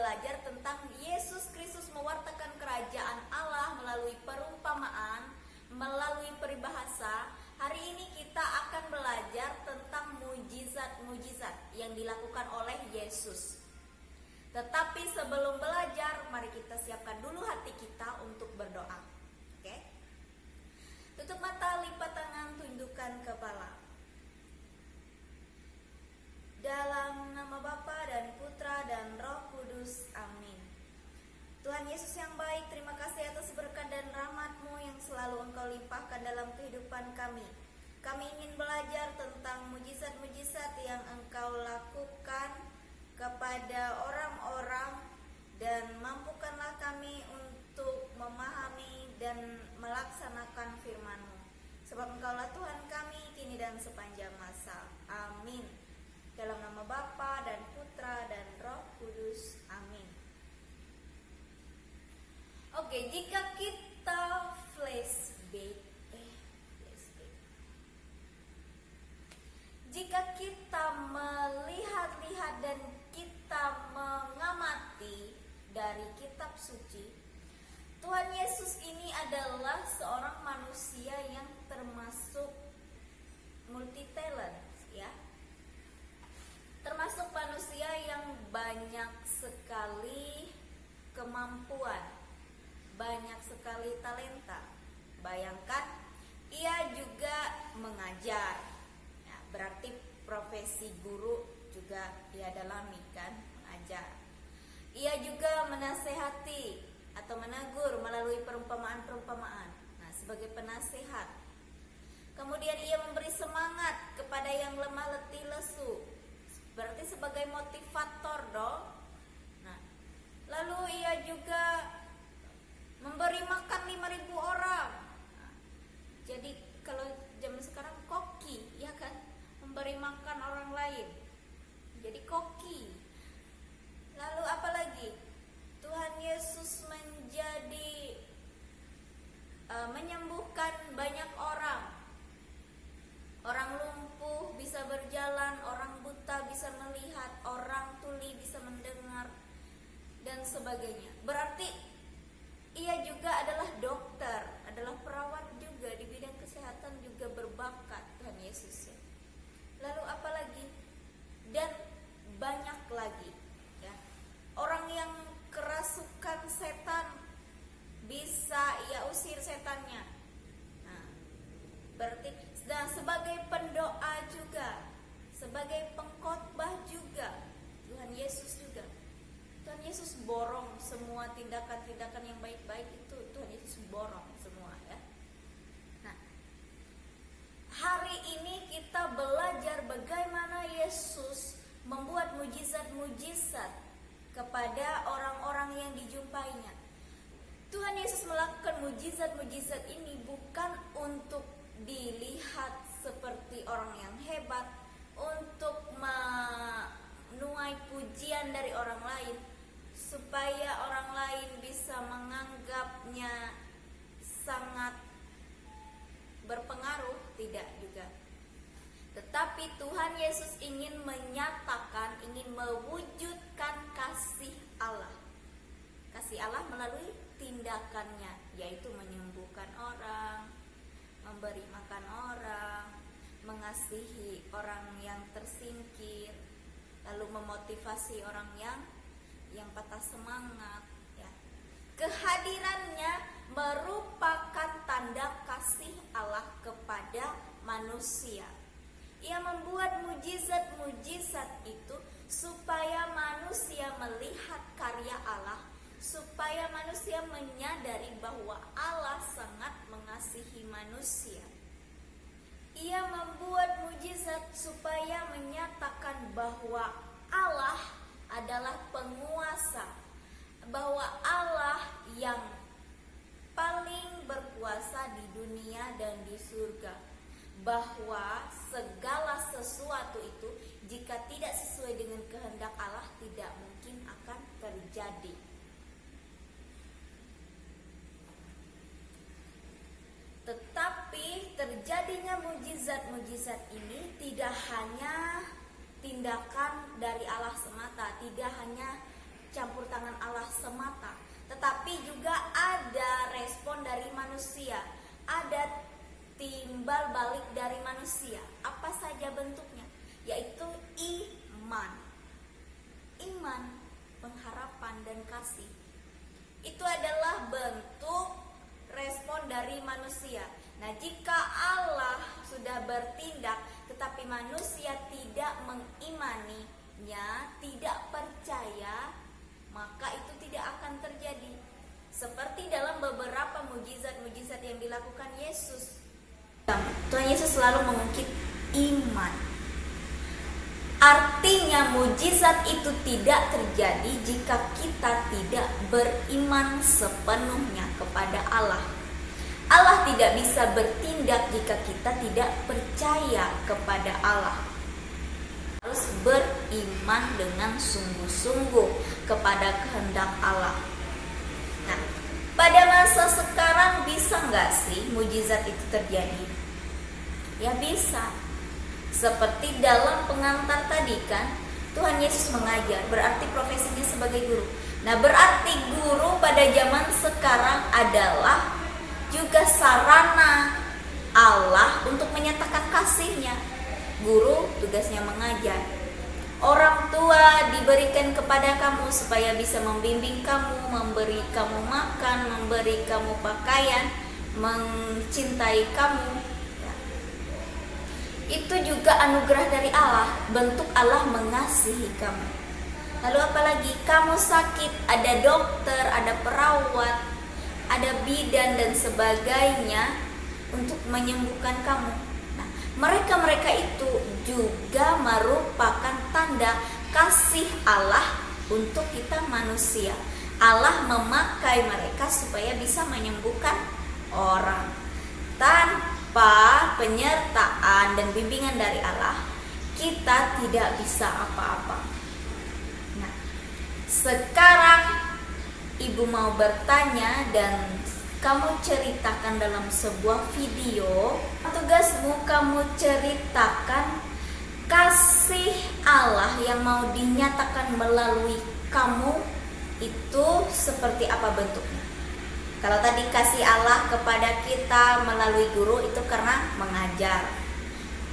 belajar tentang Yesus Kristus mewartakan kerajaan Allah melalui perumpamaan, melalui peribahasa. Hari ini kita akan belajar tentang mujizat-mujizat yang dilakukan oleh Yesus. Tetapi sebelum belajar, mari kita siapkan dulu hati kita untuk berdoa. Oke? Tutup mata, lipat tangan, tundukkan kepala. Dalam nama Bapa dan Putra dan Roh Kudus, amin. Tuhan Yesus yang baik, terima kasih atas berkat dan rahmat-Mu yang selalu Engkau limpahkan dalam kehidupan kami. Kami ingin belajar tentang mujizat-mujizat yang Engkau lakukan kepada orang-orang, dan mampukanlah kami untuk memahami dan melaksanakan firman-Mu. Sebab Engkaulah Tuhan kami kini dan sepanjang masa. Amin. Dalam nama Bapa dan Putra dan Roh Kudus, amin. Oke, jika kita flashback, jika kita melihat-lihat dan kita mengamati dari kitab suci, Tuhan Yesus ini adalah seorang manusia yang termasuk multi talent, ya. Termasuk manusia yang banyak sekali kemampuan, banyak sekali talenta. Bayangkan, ia juga mengajar, ya, berarti profesi guru juga ia dalami, kan, mengajar. Ia juga menasehati atau menegur melalui perumpamaan-perumpamaan, nah, sebagai penasehat. Kemudian ia memberi semangat kepada yang lemah letih lesu, berarti sebagai motivator dong. Nah, lalu ia juga memberi makan 5.000 orang. Nah, jadi kalau zaman sekarang koki, ya kan, memberi makan orang lain. Jadi koki. Lalu apa lagi? Tuhan Yesus menyembuhkan banyak orang. Orang lumpuh bisa berjalan, orang buta bisa melihat, orang tuli bisa mendengar, dan sebagainya. Berarti ia juga adalah dokter, adalah perawat juga di bidang kesehatan, juga berbakat Tuhan Yesus, ya. Lalu apa lagi? Dan banyak lagi, ya. Orang yang kerasukan setan bisa ia usir setannya. Nah, berarti sebagai pendoa juga, sebagai pengkhotbah juga, Tuhan Yesus juga. Tuhan Yesus borong semua tindakan-tindakan yang baik-baik itu, Tuhan Yesus borong semua, ya. Nah, hari ini kita belajar bagaimana Yesus membuat mujizat-mujizat kepada orang-orang yang dijumpainya. Tuhan Yesus melakukan mujizat-mujizat ini bukan untuk dilihat seperti orang yang hebat, untuk menuai pujian dari orang lain, supaya orang lain bisa menganggapnya sangat berpengaruh, tidak juga. Tetapi Tuhan Yesus ingin menyatakan, ingin mewujudkan kasih Allah. Kasih Allah melalui tindakannya, yaitu menyembuhkan orang, memberi makan orang, mengasihi orang yang tersingkir, lalu memotivasi orang yang patah semangat, ya. Kehadirannya merupakan tanda kasih Allah kepada manusia. Ia membuat mujizat-mujizat itu supaya manusia melihat karya Allah, supaya manusia menyadari bahwa Allah sangat mengasihi manusia. Ia membuat mujizat supaya menyatakan bahwa Allah adalah penguasa, bahwa Allah yang paling berkuasa di dunia dan di surga, bahwa segala sesuatu itu jika tidak sesuai dengan kehendak Allah tidak mungkin akan terjadi. Tetapi terjadinya mujizat-mujizat ini tidak hanya tindakan dari Allah semata, tidak hanya campur tangan Allah semata, tetapi juga ada respon dari manusia, ada timbal balik dari manusia. Apa saja bentuknya? Yaitu iman. Iman, pengharapan dan kasih. Itu adalah bentuk respon dari manusia. Nah, jika Allah sudah bertindak tetapi manusia tidak mengimaninya, tidak percaya, maka itu tidak akan terjadi. Seperti dalam beberapa mujizat-mujizat yang dilakukan Yesus. Tuhan Yesus selalu mengungkit iman. Artinya mujizat itu tidak terjadi jika kita tidak beriman sepenuhnya kepada Allah. Allah tidak bisa bertindak jika kita tidak percaya kepada Allah. Harus beriman dengan sungguh-sungguh kepada kehendak Allah. Nah, pada masa sekarang bisa nggak sih mujizat itu terjadi? Ya bisa. Seperti dalam pengantar tadi kan, Tuhan Yesus mengajar, berarti profesinya sebagai guru. Nah, berarti guru pada zaman sekarang adalah juga sarana Allah untuk menyatakan kasih-Nya. Guru tugasnya mengajar. Orang tua diberikan kepada kamu supaya bisa membimbing kamu, memberi kamu makan, memberi kamu pakaian, mencintai kamu. Ya. Itu juga anugerah dari Allah, bentuk Allah mengasihi kamu. Lalu apalagi kamu sakit, ada dokter, ada perawat, ada bidan dan sebagainya untuk menyembuhkan kamu. Nah, mereka itu juga merupakan tanda kasih Allah untuk kita manusia. Allah memakai mereka supaya bisa menyembuhkan orang. Tanpa penyertaan dan bimbingan dari Allah, kita tidak bisa apa-apa. Nah, sekarang Ibu mau bertanya dan kamu ceritakan dalam sebuah video. Tugasmu kamu ceritakan kasih Allah yang mau dinyatakan melalui kamu itu seperti apa bentuknya. Kalau tadi kasih Allah kepada kita melalui guru itu karena mengajar.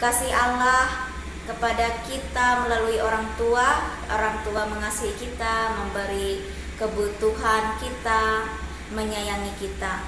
Kasih Allah kepada kita melalui orang tua mengasihi kita, memberi kebutuhan kita, menyayangi kita.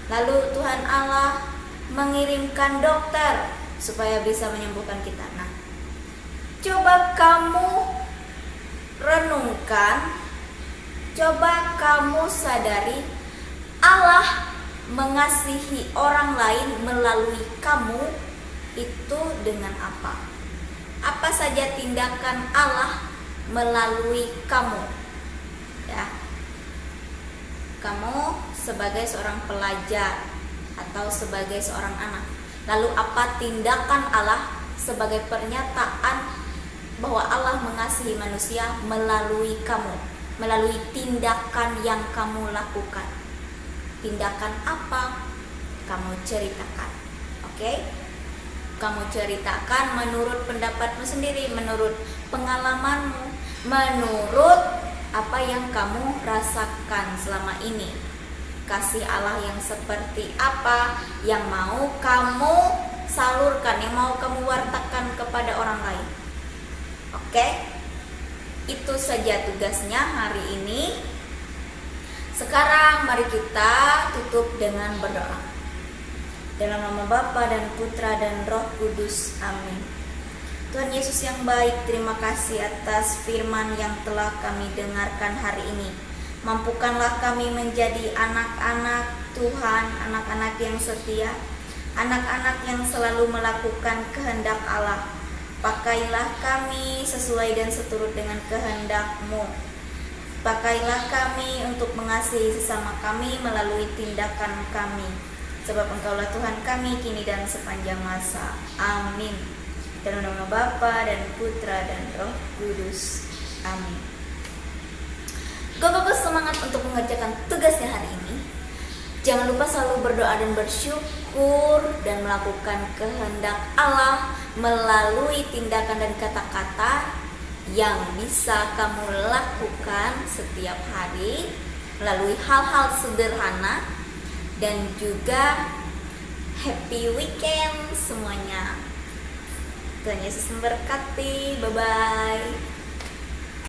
Lalu Tuhan Allah mengirimkan dokter supaya bisa menyembuhkan kita. Nah, coba kamu renungkan, coba kamu sadari Allah mengasihi orang lain melalui kamu itu dengan apa? Apa saja tindakan Allah melalui kamu? Ya, kamu sebagai seorang pelajar atau sebagai seorang anak. Lalu apa tindakan Allah sebagai pernyataan bahwa Allah mengasihi manusia melalui kamu, melalui tindakan yang kamu lakukan. Tindakan apa? Kamu ceritakan. Oke? Kamu ceritakan menurut pendapatmu sendiri, menurut pengalamanmu, menurut apa yang kamu rasakan selama ini. Kasih Allah yang seperti apa yang mau kamu salurkan, yang mau kamu wartakan kepada orang lain. Oke? Itu saja tugasnya hari ini. Sekarang mari kita tutup dengan berdoa. Dalam nama Bapa dan Putra dan Roh Kudus. Amin. Tuhan Yesus yang baik, terima kasih atas firman yang telah kami dengarkan hari ini. Mampukanlah kami menjadi anak-anak Tuhan, anak-anak yang setia, anak-anak yang selalu melakukan kehendak Allah. Pakailah kami sesuai dan seturut dengan kehendak-Mu. Pakailah kami untuk mengasihi sesama kami melalui tindakan kami. Sebab Engkaulah Tuhan kami kini dan sepanjang masa. Amin. Dalam nama Bapa dan Putra dan Roh Kudus. Amin. Go semangat untuk mengerjakan tugasnya hari ini. Jangan lupa selalu berdoa dan bersyukur dan melakukan kehendak Allah melalui tindakan dan kata-kata yang bisa kamu lakukan setiap hari melalui hal-hal sederhana, dan juga happy weekend semuanya. Tuhan Yesus memberkati. Bye bye.